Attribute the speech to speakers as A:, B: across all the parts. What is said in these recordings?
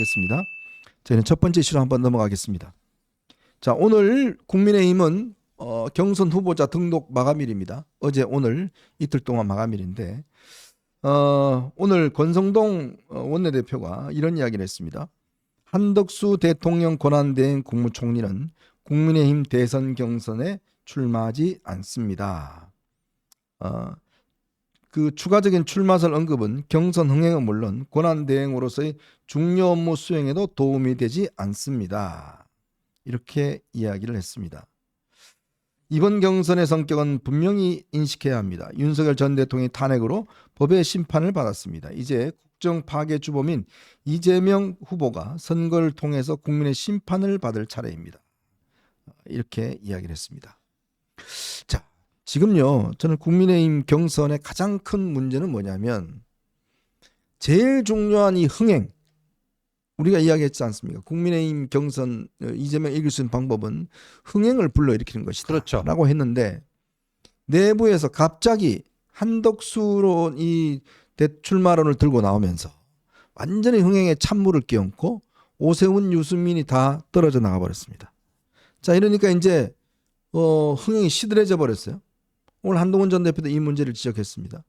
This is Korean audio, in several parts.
A: 겠습니다. 저희는 첫 번째 이슈로 한번 넘어가겠습니다. 자, 오늘 국민의힘은 경선 후보자 등록 마감일입니다. 어제 오늘 이틀 동안 마감일인데 오늘 권성동 원내대표가 이런 이야기를 했습니다. 한덕수 대통령 권한대행 국무총리는 국민의힘 대선 경선에 출마하지 않습니다. 그 추가적인 출마설 언급은 경선 흥행은 물론 권한대행으로서의 중요 업무 수행에도 도움이 되지 않습니다. 이렇게 이야기를 했습니다. 이번 경선의 성격은 분명히 인식해야 합니다. 윤석열 전 대통령의 탄핵으로 법의 심판을 받았습니다. 이제 국정 파괴 주범인 이재명 후보가 선거를 통해서 국민의 심판을 받을 차례입니다. 이렇게 이야기를 했습니다. 자, 지금요, 저는 국민의힘 경선의 가장 큰 문제는 뭐냐면 제일 중요한 이 흥행, 우리가 이야기했지 않습니까? 국민의힘 경선 이재명 이길 수 있는 방법은 흥행을 불러일으키는 것이다.
B: 그렇죠.
A: 라고 했는데 내부에서 갑자기 한덕수로 이 대출마론을 들고 나오면서 완전히 흥행에 찬물을 끼얹고 오세훈, 유승민이 다 떨어져 나가버렸습니다. 자, 이러니까 이제 흥행이 시들해져 버렸어요. 오늘 한동훈 전 대표도 이 문제를 지적했습니다.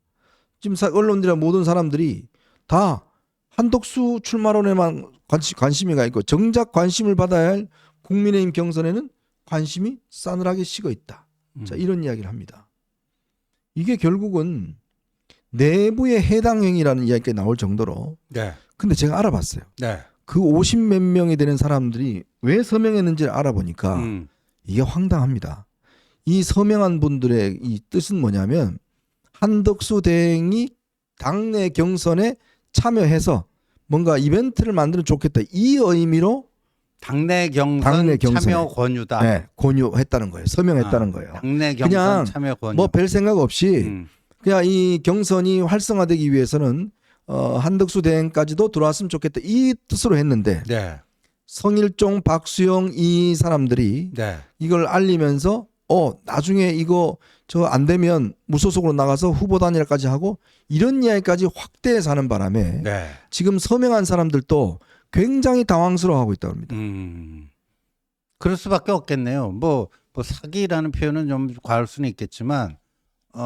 A: 지금 언론들이나 모든 사람들이 다 한덕수 출마론에만 관심이 가 있고 정작 관심을 받아야 할 국민의힘 경선에는 관심이 싸늘하게 식어 있다. 자, 이런 이야기를 합니다. 이게 결국은 내부의 해당 행위라는 이야기가 나올 정도로.
B: 네.
A: 근데 제가 알아봤어요.
B: 네.
A: 그 50몇 명이 되는 사람들이 왜 서명했는지를 알아보니까 이게 황당합니다. 이 서명한 분들의 이 뜻은 뭐냐면 한덕수 대행이 당내 경선에 참여해서 뭔가 이벤트를 만들면 좋겠다. 이 의미로
B: 당내 경선 참여 권유다.
A: 네, 권유했다는 거예요. 서명했다는 거예요.
B: 당내 경선
A: 그냥
B: 참여 권유.
A: 뭐 별 생각 없이 그냥 이 경선이 활성화되기 위해서는 한덕수 대행까지도 들어왔으면 좋겠다. 이 뜻으로 했는데
B: 네.
A: 성일종, 박수영 이 사람들이
B: 네.
A: 이걸 알리면서 나중에 이거 저 안 되면 무소속으로 나가서 후보 단일화까지 하고 이런 이야기까지 확대해서 하는 바람에
B: 네.
A: 지금 서명한 사람들도 굉장히 당황스러워하고 있다고 합니다.
B: 그럴 수밖에 없겠네요. 뭐 사기라는 표현은 좀 과할 수는 있겠지만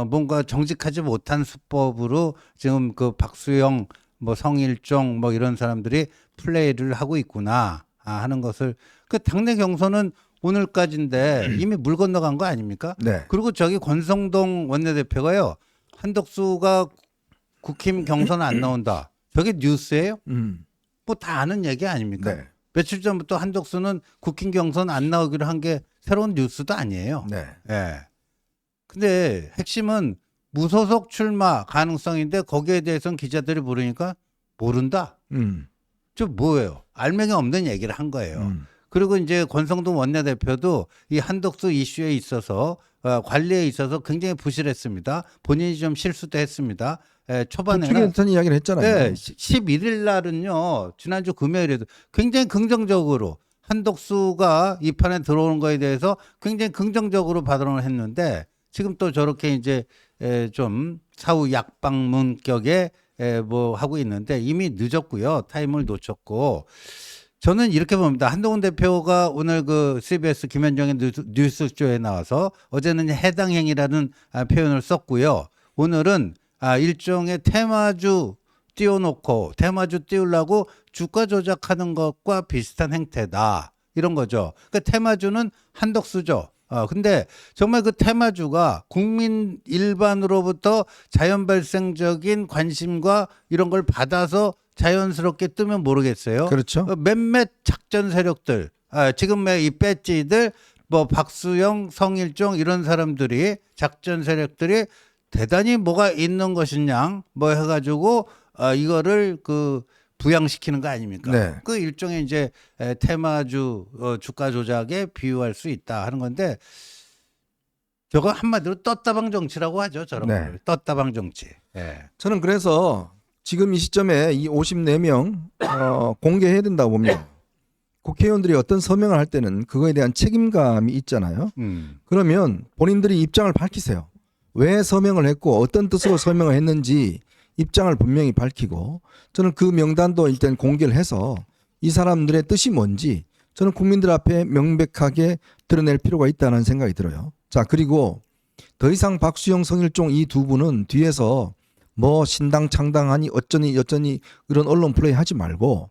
B: 뭔가 정직하지 못한 수법으로 지금 그 박수영, 뭐 성일종, 뭐 이런 사람들이 플레이를 하고 있구나 하는 것을 그 당내 경선은 오늘까지인데 이미 물 건너간 거 아닙니까?
A: 네.
B: 그리고 저기 권성동 원내대표가요. 한덕수가 국힘 경선 안 나온다. 저게 뉴스예요? 뭐 다 아는 얘기 아닙니까?
A: 네.
B: 며칠 전부터 한덕수는 국힘 경선 안 나오기로 한 게 새로운 뉴스도 아니에요.
A: 네.
B: 예. 근데 핵심은 무소속 출마 가능성인데 거기에 대해서는 기자들이 물으니까 모른다. 저 뭐예요? 알맹이 없는 얘기를 한 거예요. 그리고 이제 권성동 원내대표도 이 한덕수 이슈에 있어서 관리에 있어서 굉장히 부실했습니다. 본인이 좀 실수도 했습니다. 초반에는
A: 전 이야기를 했잖아요.
B: 네, 11일 날은요. 지난주 금요일에도 굉장히 긍정적으로 한덕수가 이 판에 들어오는 거에 대해서 굉장히 긍정적으로 발언을 했는데 지금 또 저렇게 이제 좀 사후 약방문격에 뭐 하고 있는데 이미 늦었고요. 타임을 놓쳤고 저는 이렇게 봅니다. 한동훈 대표가 오늘 그 CBS 김현정의 뉴스쇼에 나와서 어제는 해당 행위라는 표현을 썼고요. 오늘은 일종의 테마주 띄워놓고 테마주 띄우려고 주가 조작하는 것과 비슷한 행태다. 이런 거죠. 그러니까 테마주는 한덕수죠. 근데 정말 그 테마주가 국민 일반으로부터 자연 발생적인 관심과 이런 걸 받아서 자연스럽게 뜨면 모르겠어요.
A: 그렇죠.
B: 몇몇 작전 세력들, 지금 이 배지들, 뭐 박수영, 성일종 이런 사람들이 작전 세력들이 대단히 뭐가 있는 것이냐, 뭐 해가지고 이거를 그 부양시키는 거 아닙니까?
A: 네.
B: 그 일종의 이제 테마주 주가 조작에 비유할 수 있다 하는 건데 저거 한마디로 떴다방 정치라고 하죠. 저런
A: 네.
B: 걸. 떴다방 정치. 예.
A: 저는 그래서 지금 이 시점에 이 54명 공개해야 된다고 봅니다. 국회의원들이 어떤 서명을 할 때는 그거에 대한 책임감이 있잖아요. 그러면 본인들이 입장을 밝히세요. 왜 서명을 했고 어떤 뜻으로 서명을 했는지 입장을 분명히 밝히고 저는 그 명단도 일단 공개를 해서 이 사람들의 뜻이 뭔지 저는 국민들 앞에 명백하게 드러낼 필요가 있다는 생각이 들어요. 자, 그리고 더 이상 박수영, 성일종 이 두 분은 뒤에서 뭐 신당 창당하니 어쩌니 여쩌니 이런 언론 플레이 하지 말고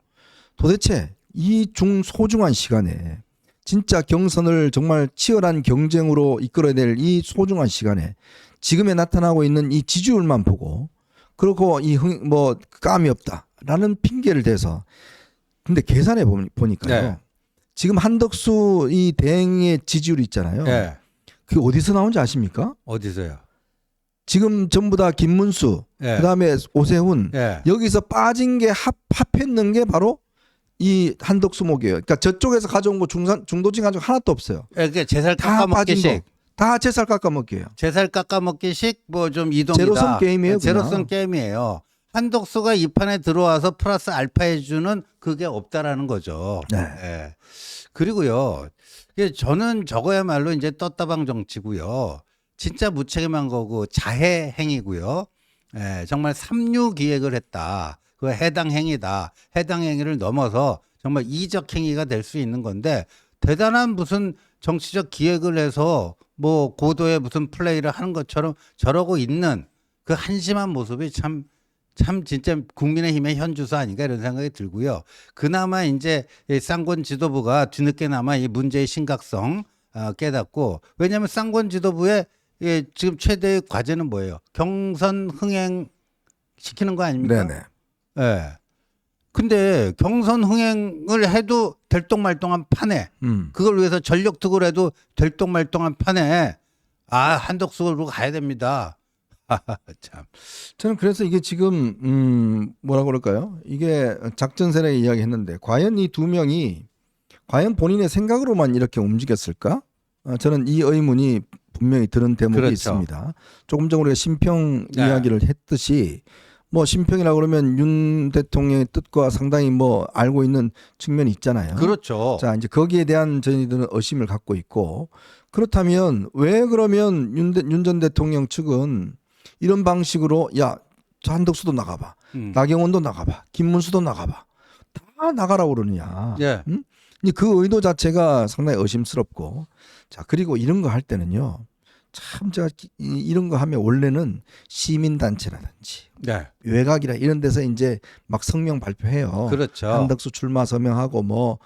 A: 도대체 이 소중한 시간에 진짜 경선을 정말 치열한 경쟁으로 이끌어야 될 이 소중한 시간에 지금에 나타나고 있는 이 지지율만 보고 그렇고 뭐 감이 없다라는 핑계를 대서 근데 계산해 보니까요.
B: 네.
A: 지금 한덕수 이 대행의 지지율이 있잖아요.
B: 네.
A: 그게 어디서 나온지 아십니까?
B: 어디서요?
A: 지금 전부 다 김문수,
B: 네.
A: 그다음에 오세훈
B: 네.
A: 여기서 빠진 게 합했는 게 바로 이 한덕수 목이에요. 그러니까 저쪽에서 가져온 거 중도층 가져온 거 하나도 없어요.
B: 그러니까 제살
A: 다 빠진
B: 깎아먹기식.
A: 거. 다 제살 깎아먹기예요.
B: 제살 깎아먹기식 뭐 좀 이동이다.
A: 제로섬 게임이에요.
B: 제로섬
A: 그냥.
B: 게임이에요. 한덕수가 이 판에 들어와서 플러스 알파 해주는 그게 없다라는 거죠.
A: 네.
B: 예. 그리고요. 이게 저는 저거야말로 이제 떴다방 정치고요. 진짜 무책임한 거고 자해 행위고요. 예, 정말 삼류 기획을 했다. 그 해당 행위다. 해당 행위를 넘어서 정말 이적 행위가 될 수 있는 건데 대단한 무슨 정치적 기획을 해서 뭐 고도의 무슨 플레이를 하는 것처럼 저러고 있는 그 한심한 모습이 참 진짜 국민의힘의 현주소 아닌가 이런 생각이 들고요. 그나마 이제 이 쌍권 지도부가 뒤늦게나마 이 문제의 심각성 깨닫고 왜냐하면 쌍권 지도부의 지금 최대의 과제는 뭐예요? 경선 흥행 시키는 거 아닙니까?
A: 네네.
B: 예. 근데 경선 흥행을 해도 될똥말똥한 판에 그걸 위해서 전력 투구를 해도 될똥말똥한 판에 한덕수로 가야 됩니다. 참.
A: 저는 그래서 이게 지금 뭐라 그럴까요? 이게 작전 세력의 이야기했는데 과연 이 두 명이 과연 본인의 생각으로만 이렇게 움직였을까? 저는 이 의문이 분명히 드는 대목이
B: 그렇죠.
A: 있습니다. 조금 전 우리가 심평
B: 네.
A: 이야기를 했듯이 뭐 심평이라 그러면 윤 대통령의 뜻과 상당히 뭐 알고 있는 측면이 있잖아요.
B: 그렇죠.
A: 자, 이제 거기에 대한 저희들은 의심을 갖고 있고 그렇다면 왜 그러면 윤 전 대통령 측은 이런 방식으로 야, 저 한덕수도 나가봐. 나경원도 나가봐. 김문수도 나가봐. 다 나가라고 그러느냐.
B: 예.
A: 그 의도 자체가 상당히 의심스럽고 자, 그리고 이런 거 할 때는요. 참 제가 이런 거 하면 원래는 시민단체라든지
B: 네.
A: 외곽이라 이런 데서 이제 막 성명 발표해요.
B: 그렇죠.
A: 한덕수 출마 서명하고 뭐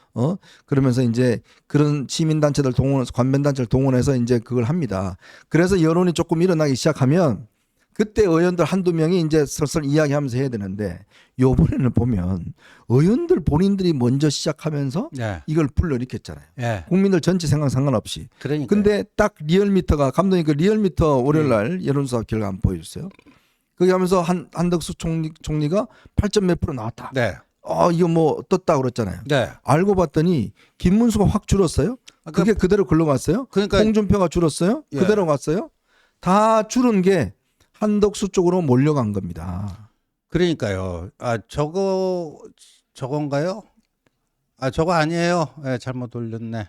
A: 그러면서 이제 그런 시민단체들 동원해서 관변단체를 동원해서 이제 그걸 합니다. 그래서 여론이 조금 일어나기 시작하면 그때 의원들 한두 명이 이제 슬슬 이야기하면서 해야 되는데 요번에는 보면 의원들 본인들이 먼저 시작하면서
B: 네.
A: 이걸 불러일으켰잖아요.
B: 예.
A: 국민들 전체 생각 상관없이.
B: 그러니까.
A: 근데 딱 리얼미터가 감독님 그 리얼미터 월요일 날 여론조사 결과 한번 보여주세요. 거기 하면서 한덕수 총리가 8점 몇 프로 나왔다.
B: 네.
A: 이거 뭐 떴다 그랬잖아요.
B: 네.
A: 알고 봤더니 김문수가 확 줄었어요. 그게 그대로 글러갔어요.
B: 그러니까
A: 홍준표가 줄었어요.
B: 예.
A: 그대로 갔어요. 다 줄은 게 한덕수 쪽으로 몰려간 겁니다.
B: 그러니까요. 저건가요? 저거 아니에요. 예, 잘못 올렸네.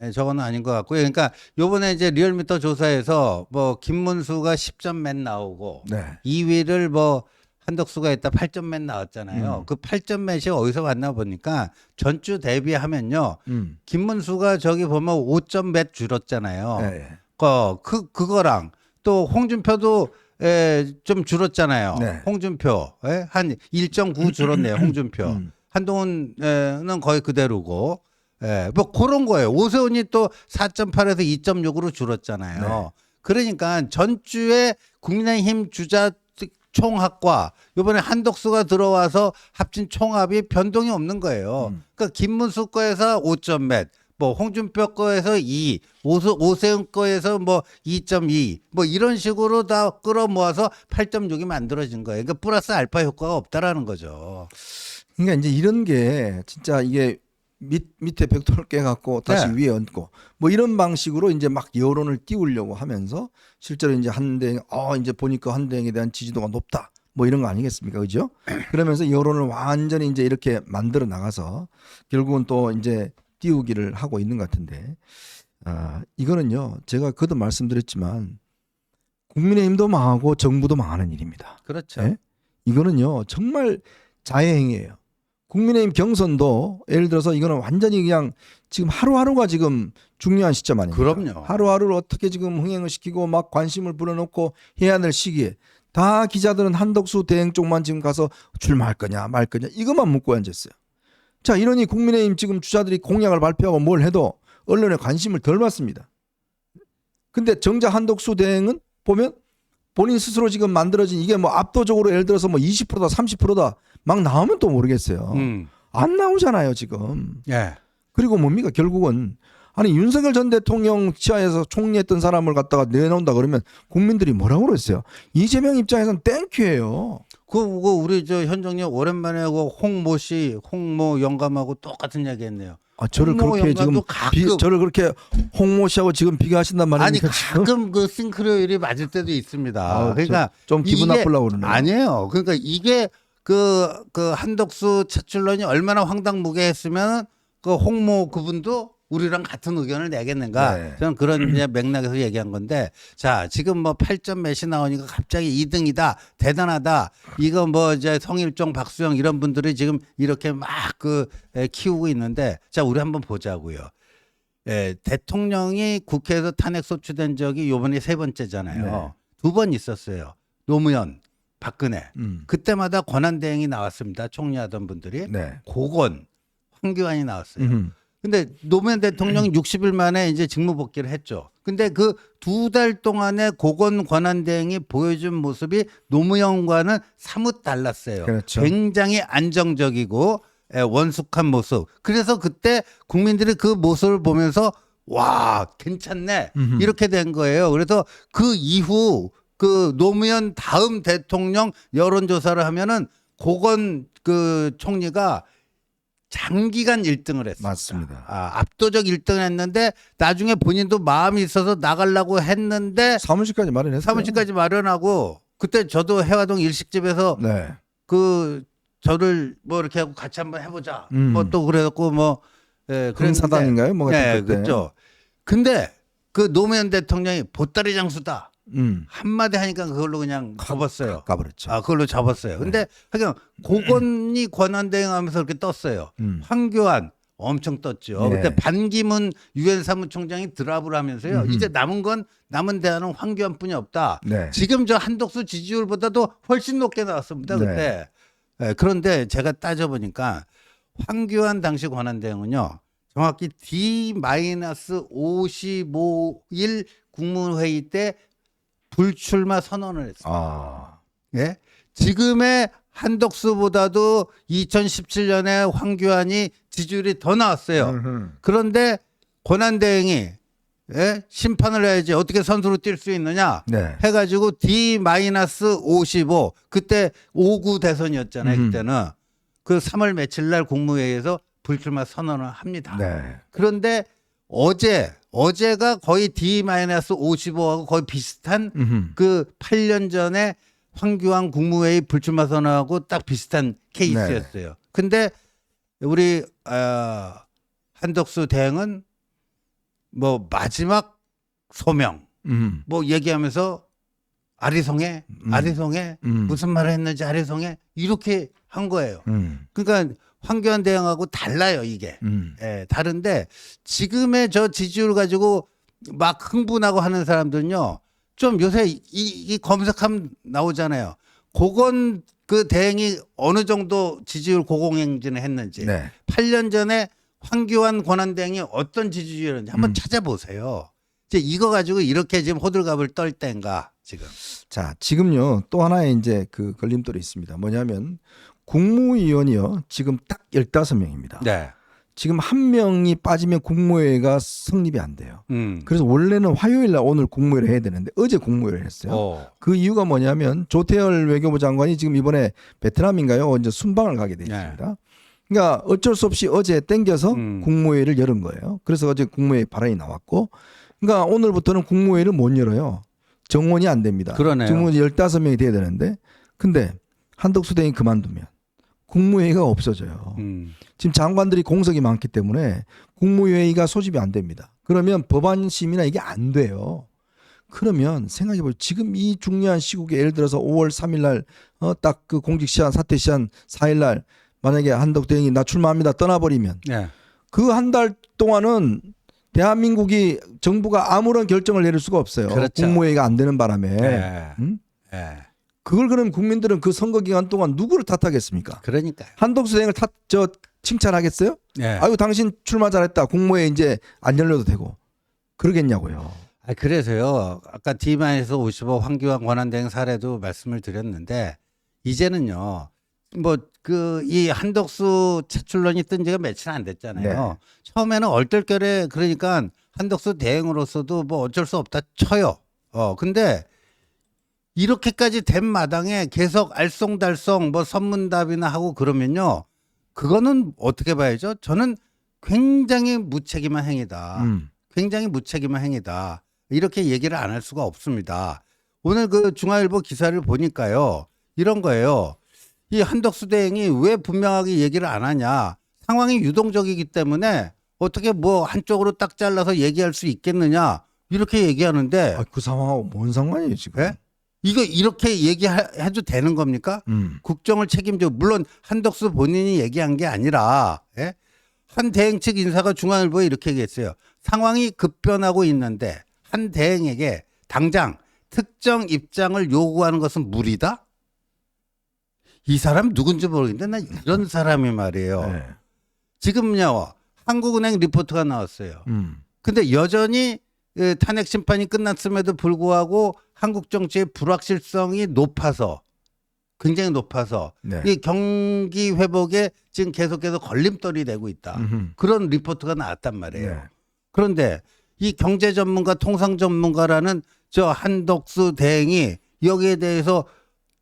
B: 예, 저거는 아닌 것 같고요. 그러니까 요번에 이제 리얼미터 조사에서 뭐 김문수가 10점 맨 나오고
A: 네.
B: 2위를 뭐 한덕수가 했다 8점 맨 나왔잖아요. 그 8점 맨이 어디서 왔나 보니까 전주 대비하면요. 김문수가 저기 보면 5점 맨 줄었잖아요.
A: 네.
B: 그거랑 또 홍준표도 좀 줄었잖아요.
A: 네.
B: 홍준표 한 1.9 줄었네요. 홍준표. 한동훈은 거의 그대로고. 뭐 그런 거예요. 오세훈이 또 4.8에서 2.6으로 줄었잖아요.
A: 네.
B: 그러니까 전주에 국민의힘 주자 총합과 이번에 한덕수가 들어와서 합친 총합이 변동이 없는 거예요. 그러니까 김문수 거에서 5점 몇, 뭐 홍준표 거에서 2, 오세훈 거에서 뭐 2.2, 뭐 이런 식으로 다 끌어모아서 8.6이 만들어진 거예요. 그러니까 플러스 알파 효과가 없다라는 거죠.
A: 그러니까 이제 이런 게 진짜 이게 밑에 벽돌 깨갖고 다시
B: 네.
A: 위에 얹고 뭐 이런 방식으로 이제 막 여론을 띄우려고 하면서 실제로 이제 한대행 이제 보니까 한대행에 대한 지지도가 높다 뭐 이런 거 아니겠습니까, 그죠? 그러면서 여론을 완전히 이제 이렇게 만들어 나가서 결국은 또 이제 띄우기를 하고 있는 것 같은데 이거는요 제가 그도 말씀드렸지만 국민의힘도 망하고 정부도 망하는 일입니다.
B: 그렇죠.
A: 네? 이거는요 정말 자해행위예요. 국민의힘 경선도 예를 들어서 이거는 완전히 그냥 지금 하루하루가 지금 중요한 시점 아닙니까?
B: 그럼요.
A: 하루하루를 어떻게 지금 흥행을 시키고 막 관심을 불어넣고 해야 될 시기에 다 기자들은 한덕수 대행 쪽만 지금 가서 출마할 거냐 말 거냐 이것만 묻고 앉았어요. 자, 이러니 국민의힘 지금 주자들이 공약을 발표하고 뭘 해도 언론에 관심을 덜 받습니다. 근데 정작 한덕수 대행은 보면 본인 스스로 지금 만들어진 이게 뭐 압도적으로 예를 들어서 뭐 20%다 30%다 막 나오면 또 모르겠어요. 안 나오잖아요 지금.
B: 예.
A: 그리고 뭡니까 결국은 아니 윤석열 전 대통령 치하에서 총리했던 사람을 갖다가 내놓는다 그러면 국민들이 뭐라고 그랬어요? 이재명 입장에서는 땡큐예요.
B: 그거 우리 저 현정님 오랜만에 그 홍모 씨, 홍모 영감하고 똑같은 이야기했네요.
A: 아, 저를
B: 홍모
A: 그렇게 지금
B: 영감도 가끔
A: 저를 그렇게 홍모 씨하고 지금 비교하신단
B: 아니
A: 말입니까? 지금?
B: 가끔 그 싱크로율이 맞을 때도 있습니다.
A: 아,
B: 그러니까
A: 좀 기분
B: 이게
A: 나쁘려고 그러네요.
B: 아니에요. 그러니까 이게 그 한덕수 차출론이 얼마나 황당무계했으면 그 홍모 그분도 우리랑 같은 의견을 내겠는가?
A: 네.
B: 저는 그런 이제 맥락에서 얘기한 건데, 자 지금 뭐 8점 몇이 나오니까 갑자기 2등이다, 대단하다. 이거 뭐 이제 성일종, 박수영 이런 분들이 지금 이렇게 막 그 키우고 있는데, 자 우리 한번 보자고요. 예, 대통령이 국회에서 탄핵 소추된 적이 요번이 3번째잖아요.
A: 네.
B: 2번 있었어요. 노무현, 박근혜.
A: 음.
B: 그때마다 권한대행이 나왔습니다. 총리하던 분들이.
A: 네.
B: 고건, 황교안이 나왔어요.
A: 음.
B: 근데 노무현 대통령이 60일 만에 이제 직무 복귀를 했죠. 근데 그 2달 동안에 고건 권한대행이 보여준 모습이 노무현과는 사뭇 달랐어요.
A: 그렇죠.
B: 굉장히 안정적이고 원숙한 모습. 그래서 그때 국민들이 그 모습을 보면서 와 괜찮네 이렇게 된 거예요. 그래서 그 이후 그 노무현 다음 대통령 여론조사를 하면은 고건 그 총리가 장기간 1등을 했습니다.
A: 맞습니다.
B: 압도적 1등을 했는데 나중에 본인도 마음이 있어서 나가려고 했는데
A: 사무실까지 마련했어요.
B: 사무실까지 마련하고 그때 저도 해화동 일식집에서
A: 네.
B: 그 저를 뭐 이렇게 하고 같이 한번 해보자.
A: 음.
B: 뭐 또 그래갖고 뭐
A: 금사단인가요? 뭐가
B: 네,
A: 그때.
B: 그렇죠. 근데 그 노무현 대통령이 보따리 장수다 한마디 하니까 그걸로 그냥 접었어요.
A: 가버렸죠.
B: 그걸로 접었어요. 근데 하여간 고건이 권한대행하면서 이렇게 떴어요. 황교안 엄청 떴죠.
A: 네.
B: 그때 반기문 유엔 사무총장이 드랍을 하면서요. 이제 남은 대안은 황교안뿐이 없다.
A: 네.
B: 지금 저 한덕수 지지율보다도 훨씬 높게 나왔습니다.
A: 네.
B: 그때. 네, 그런데 제가 따져보니까 황교안 당시 권한대행은요. 정확히 D-55일 국무회의 때 불출마 선언을 했습니다. 예? 지금의 한덕수보다도 2017년에 황교안이 지지율이 더 나왔어요. 그런데 권한대행이 심판을 해야지 어떻게 선수로 뛸 수 있느냐
A: 네.
B: 해가지고 D-55 그때 5구 대선이었잖아요. 그때는 그 3월 며칠 날 국무회의에서 불출마 선언을 합니다.
A: 네.
B: 그런데 어제가 거의 D-55하고 거의 비슷한 그 8년 전에 황교안 국무회의 불출마 선언하고 딱 비슷한 케이스였어요.
A: 네.
B: 근데 우리 한덕수 대행은 뭐 마지막 소명 뭐 얘기하면서 아리송해 무슨 말을 했는지 아리송해 이렇게 한 거예요. 그러니까 황교안 대행하고 달라요 이게. 예, 다른데 지금의 저 지지율 가지고 막 흥분하고 하는 사람들은요. 좀 요새 이 검색하면 나오잖아요. 고건 그 대행이 어느 정도 지지율 고공행진을 했는지
A: 네.
B: 8년 전에 황교안 권한대행이 어떤 지지율이었는지 한번 찾아보세요. 이제 이거 가지고 이렇게 지금 호들갑을 떨 때인가 지금.
A: 자, 지금요 또 하나의 이제 그 걸림돌이 있습니다. 뭐냐면 국무위원이요 지금 딱 15명입니다.
B: 네.
A: 지금 한 명이 빠지면 국무회의가 성립이 안 돼요. 그래서 원래는 화요일 날 오늘 국무회의를 해야 되는데 어제 국무회의를 했어요. 그 이유가 뭐냐면 조태열 외교부 장관이 지금 이번에 베트남인가요? 이제 순방을 가게 돼 있습니다. 그러니까 어쩔 수 없이 어제 땡겨서 국무회의를 열은 거예요. 그래서 어제 국무회의 발언이 나왔고, 그러니까 오늘부터는 국무회의를 못 열어요. 정원이 안 됩니다.
B: 그러네요.
A: 지금 15명이 돼야 되는데, 근데 한덕수 대행이 그만두면 국무회의가 없어져요. 지금 장관들이 공석이 많기 때문에 국무회의가 소집이 안 됩니다. 그러면 법안 심의나 이게 안 돼요. 그러면 생각해보세요. 지금 이 중요한 시국에 예를 들어서 5월 3일 날 딱 그 공직 시한 사퇴 시한 4일 날 만약에 한덕수 대행이 나 출마합니다 떠나버리면
B: 예.
A: 그 한 달 동안은 대한민국이 정부가 아무런 결정을 내릴 수가 없어요.
B: 그렇죠.
A: 국무회의가 안 되는 바람에.
B: 예.
A: 응?
B: 예.
A: 그걸 그럼 국민들은 그 선거 기간 동안 누구를 탓하겠습니까?
B: 그러니까.
A: 한덕수 대행을 칭찬하겠어요?
B: 예.
A: 아유 당신 출마 잘했다. 국무회의 이제 안 열려도 되고 그러겠냐고요.
B: 아, 그래서요. 아까 D-55 황교안 권한대행 사례도 말씀을 드렸는데 이제는요. 뭐 그 이 한덕수 차출론이 뜬 지가 며칠 안 됐잖아요.
A: 네.
B: 처음에는 얼떨결에 그러니까 한덕수 대행으로서도 뭐 어쩔 수 없다 쳐요. 근데 이렇게까지 된 마당에 계속 알쏭달쏭 뭐 선문답이나 하고 그러면요. 그거는 어떻게 봐야죠? 저는 굉장히 무책임한 행위다. 굉장히 무책임한 행위다. 이렇게 얘기를 안 할 수가 없습니다. 오늘 그 중앙일보 기사를 보니까요. 이런 거예요. 이 한덕수 대행이 왜 분명하게 얘기를 안 하냐. 상황이 유동적이기 때문에 어떻게 뭐 한쪽으로 딱 잘라서 얘기할 수 있겠느냐. 이렇게 얘기하는데
A: 아, 그 상황하고 뭔 상관이에요 지금?
B: 예? 이거 이렇게 얘기해도 되는 겁니까? 국정을 책임져 물론 한덕수 본인이 얘기한 게 아니라 예? 한 대행 측 인사가 중앙일보에 이렇게 얘기했어요. 상황이 급변하고 있는데 한 대행에게 당장 특정 입장을 요구하는 것은 무리다? 이 사람 누군지 모르겠는데 난 이런 사람이 말이에요.
A: 네.
B: 지금요 한국은행 리포트가 나왔어요. 근데 여전히 탄핵 심판이 끝났음에도 불구하고 한국 정치의 불확실성이 높아서 굉장히 높아서
A: 네.
B: 이 경기 회복에 지금 계속해서 걸림돌이 되고 있다. 그런 리포트가 나왔단 말이에요.
A: 네.
B: 그런데 이 경제 전문가, 통상 전문가라는 저 한덕수 대행이 여기에 대해서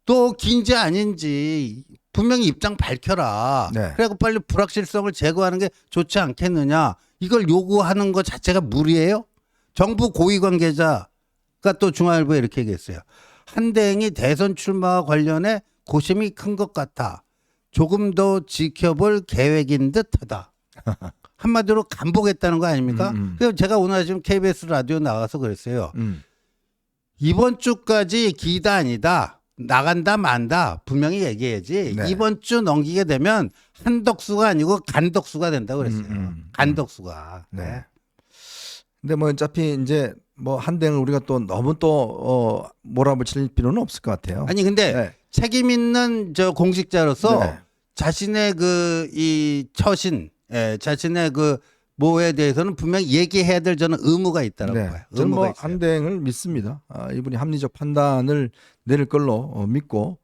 B: 또 긴지 아닌지 분명히 입장 밝혀라.
A: 네.
B: 그래갖고 빨리 불확실성을 제거하는 게 좋지 않겠느냐. 이걸 요구하는 것 자체가 무리예요. 정부 고위 관계자가 또 중앙일보에 이렇게 얘기했어요. 한 대행이 대선 출마와 관련해 고심이 큰 것 같아. 조금 더 지켜볼 계획인 듯하다. 한마디로 간보겠다는 거 아닙니까? 그래서 제가 오늘 아침 KBS 라디오 나가서 그랬어요. 이번 주까지 기다 아니다. 나간다 만다 분명히 얘기해야지.
A: 네.
B: 이번 주 넘기게 되면 한덕수가 아니고 간덕수가 된다고 그랬어요. 간덕수가.
A: 네. 근데 뭐 어차피 이제 뭐 한대행을 우리가 또 너무 또 몰아붙일 필요는 없을 것 같아요.
B: 아니 근데
A: 네.
B: 책임 있는 저 공직자로서
A: 네.
B: 자신의 그 이 처신, 자신의 그 뭐에 대해서는 분명히 얘기해야 될 저는 의무가 있다라고
A: 네.
B: 봐요.
A: 저는
B: 의무가
A: 뭐
B: 있어요.
A: 한대행을 믿습니다. 이분이 합리적 판단을 내릴 걸로 믿고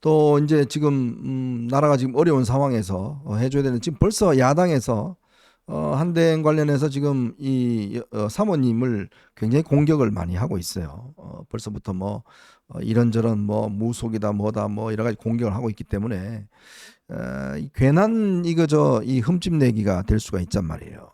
A: 또 이제 지금 나라가 지금 어려운 상황에서 해줘야 되는 지금 벌써 야당에서 한대행 관련해서 지금 이 사모님을 굉장히 공격을 많이 하고 있어요. 벌써부터 뭐 이런저런 뭐 무속이다 뭐다 뭐 여러 가지 공격을 하고 있기 때문에 괜한 이 흠집 내기가 될 수가 있단 말이에요.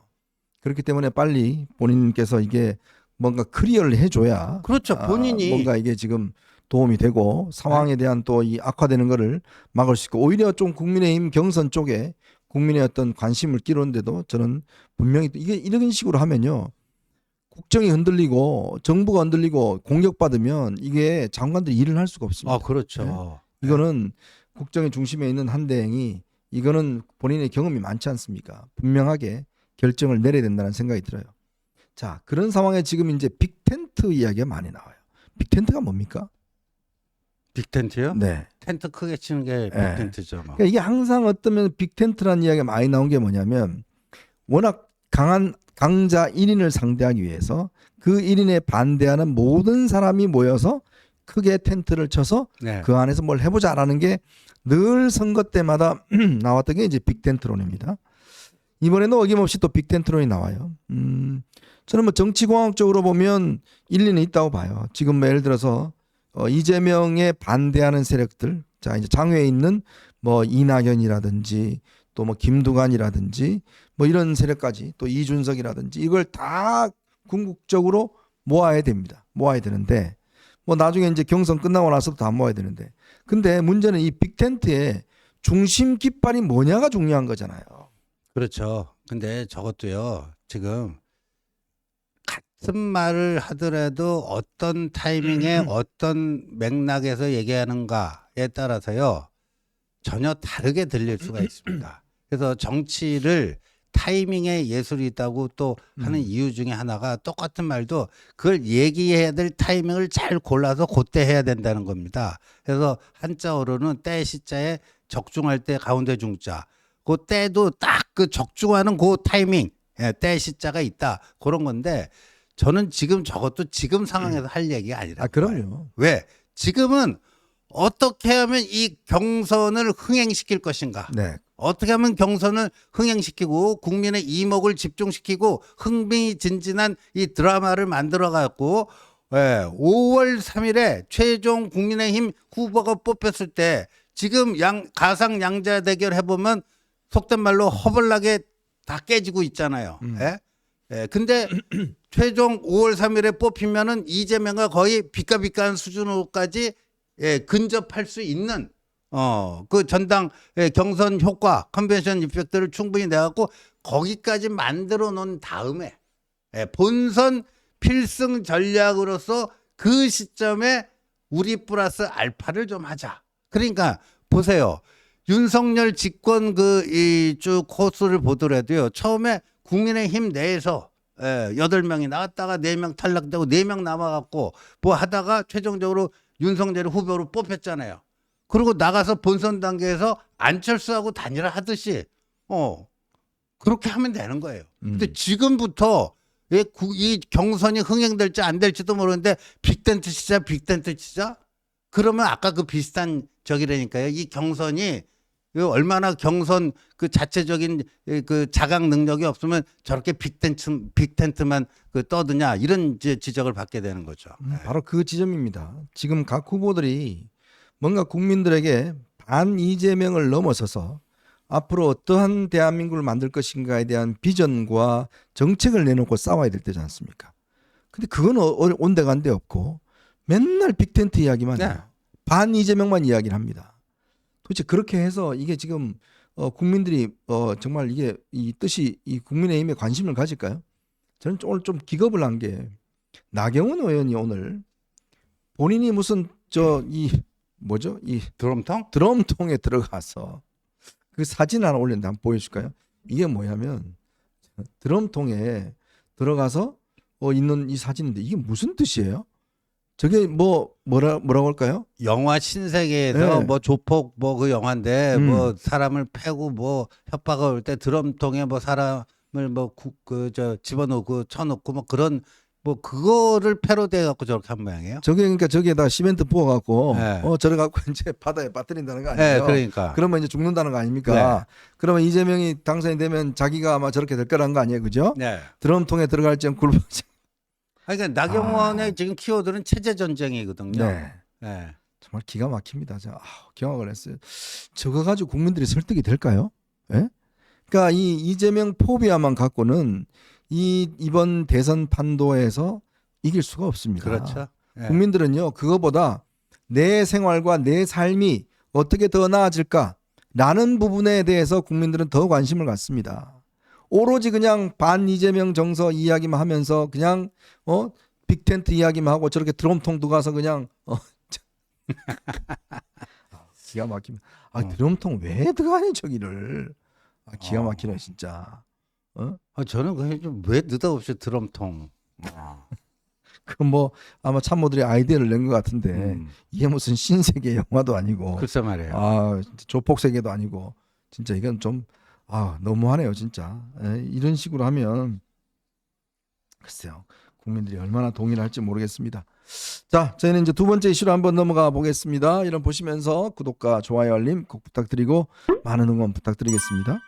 A: 그렇기 때문에 빨리 본인께서 이게 뭔가 클리어를 해줘야
B: 그렇죠. 본인이
A: 뭔가 이게 지금 도움이 되고 상황에 대한 또 이 악화되는 거를 막을 수 있고 오히려 좀 국민의힘 경선 쪽에 국민의 어떤 관심을 끼우는데도 저는 분명히 이게 이런 식으로 하면요 국정이 흔들리고 정부가 흔들리고 공격받으면 이게 장관들이 일을 할 수가 없습니다.
B: 그렇죠.
A: 네? 이거는 국정의 중심에 있는 한대행이 이거는 본인의 경험이 많지 않습니까? 분명하게 결정을 내려야 된다는 생각이 들어요. 자, 그런 상황에 지금 이제 빅텐트 이야기가 많이 나와요. 빅텐트가 뭡니까?
B: 빅텐트요?
A: 네.
B: 텐트 크게 치는 게
A: 네.
B: 빅텐트죠. 뭐.
A: 그러니까 이게 항상 어떤 면 빅텐트라는 이야기가 많이 나온 게 뭐냐면 워낙 강한 강자 1인을 상대하기 위해서 그 1인에 반대하는 모든 사람이 모여서 크게 텐트를 쳐서
B: 네.
A: 그 안에서 뭘 해보자라는 게 늘 선거 때마다 나왔던 게 이제 빅텐트론입니다. 이번에는 어김없이 또 빅텐트론이 나와요. 저는 뭐 정치공학적으로 보면 일리는 있다고 봐요. 지금 뭐 예를 들어서 이재명에 반대하는 세력들, 자 이제 장외에 있는 뭐 이낙연이라든지 또 뭐 김두관이라든지 뭐 이런 세력까지 또 이준석이라든지 이걸 다 궁극적으로 모아야 됩니다. 모아야 되는데 뭐 나중에 이제 경선 끝나고 나서도 다 모아야 되는데 근데 문제는 이 빅텐트의 중심 깃발이 뭐냐가 중요한 거잖아요.
B: 그렇죠. 근데 저것도요. 지금 같은 말을 하더라도 어떤 타이밍에 어떤 맥락에서 얘기하는가에 따라서요. 전혀 다르게 들릴 수가 있습니다. 그래서 정치를 타이밍에 예술이 있다고 또 하는 이유 중에 하나가 똑같은 말도 그걸 얘기해야 될 타이밍을 잘 골라서 그때 해야 된다는 겁니다. 그래서 한자어로는 때 시자에 적중할 때 가운데 중자. 그 때도 딱 그 적중하는 그 타이밍, 때 시자가 있다. 그런 건데 저는 지금 저것도 지금 상황에서 할 얘기가 아니라.
A: 아, 그럼요.
B: 왜? 지금은 어떻게 하면 이 경선을 흥행시킬 것인가?
A: 네.
B: 어떻게 하면 경선을 흥행시키고 국민의 이목을 집중시키고 흥미진진한 이 드라마를 만들어 갖고 5월 3일에 최종 국민의힘 후보가 뽑혔을 때 지금 가상 양자 대결 해보면 속된 말로 허벌나게 다 깨지고 있잖아요. 근데 최종 5월 3일에 뽑히면은 이재명과 거의 비까비까한 수준으로까지 근접할 수 있는 그 전당 경선 효과, 컨벤션 이펙트를 충분히 내갖고 거기까지 만들어 놓은 다음에 본선 필승 전략으로서 그 시점에 우리 플러스 알파를 좀 하자. 그러니까 보세요. 윤석열 집권 이 쭉 코스를 보더라도요. 처음에 국민의힘 내에서 8명이 나왔다가 4명 탈락되고 4명 남아갖고 뭐 하다가 최종적으로 윤석열을 후보로 뽑혔잖아요. 그리고 나가서 본선 단계에서 안철수하고 단일화 하듯이 그렇게 하면 되는 거예요. 근데 지금부터 이 경선이 흥행될지 안 될지도 모르는데 빅텐트 치자. 그러면 아까 그 비슷한 적이라니까요. 이 경선이 얼마나 경선 그 자체적인 그 자각 능력이 없으면 저렇게 빅텐트만 그 떠드냐 이런 지적을 받게 되는 거죠.
A: 바로 그 지점입니다. 지금 각 후보들이 뭔가 국민들에게 반 이재명을 넘어서서 앞으로 어떠한 대한민국을 만들 것인가에 대한 비전과 정책을 내놓고 싸워야 될 때지 않습니까? 근데 그건 온데간데 없고 맨날 빅텐트 이야기만 해요. 반 이재명만 이야기를 합니다. 도대체 그렇게 해서 이게 지금 국민들이 정말 이게 이 뜻이 이 국민의힘에 관심을 가질까요? 저는 오늘 좀 기겁을 한 게 나경원 의원이 오늘 본인이 무슨 이 드럼통에 들어가서 그 사진 하나 올렸는데 한번 보여줄까요? 이게 뭐냐면 드럼통에 들어가서 있는 이 사진인데 이게 무슨 뜻이에요? 저게 뭐라고 할까요?
B: 영화 신세계에서
A: 네.
B: 뭐 조폭 뭐 그 영화인데 뭐 사람을 패고 뭐 협박을 할 때 드럼통에 뭐 사람을 뭐 집어넣고 쳐놓고 뭐 그런 뭐 그거를 패러디해 갖고 저렇게 한 모양이에요.
A: 저게 그러니까 저기에다 시멘트 부어갖고
B: 네.
A: 저래 갖고 이제 바다에 빠뜨린다는 거
B: 네,
A: 아니에요?
B: 그러니까.
A: 그러면 이제 죽는다는 거 아닙니까? 그러면 이재명이 당선이 되면 자기가 아마 저렇게 될 거라는 거 아니에요, 그죠?
B: 네.
A: 드럼통에 들어갈 지 굴복지.
B: 그러니까 나경원의 지금 키워드는 체제 전쟁이거든요.
A: 네.
B: 네.
A: 정말 기가 막힙니다. 경악을 했어요. 저거 가지고 국민들이 설득이 될까요? 예? 그러니까 이 이재명 포비아만 갖고는 이번 대선 판도에서 이길 수가 없습니다.
B: 그렇죠. 네.
A: 국민들은요, 그거보다 내 생활과 내 삶이 어떻게 더 나아질까라는 부분에 대해서 국민들은 더 관심을 갖습니다. 오로지 그냥 반 이재명 정서 이야기만 하면서 그냥 빅텐트 이야기만 하고 저렇게 드럼통 두고 가서 그냥 기가 막힙니다. 드럼통 왜 들어가니 저기를 기가 막히네 진짜.
B: 저는 그냥 좀 왜 느닷없이 드럼통.
A: 그 아마 참모들이 아이디어를 낸 것 같은데 이게 무슨 신세계 영화도 아니고
B: 글쎄 말이에요.
A: 진짜 조폭 세계도 아니고 진짜 이건 좀 너무하네요 진짜. 이런 식으로 하면 글쎄요 국민들이 얼마나 동의를 할지 모르겠습니다. 자, 저희는 이제 두 번째 이슈로 한번 넘어가 보겠습니다. 이런 보시면서 구독과 좋아요 알림 꼭 부탁드리고 많은 응원 부탁드리겠습니다.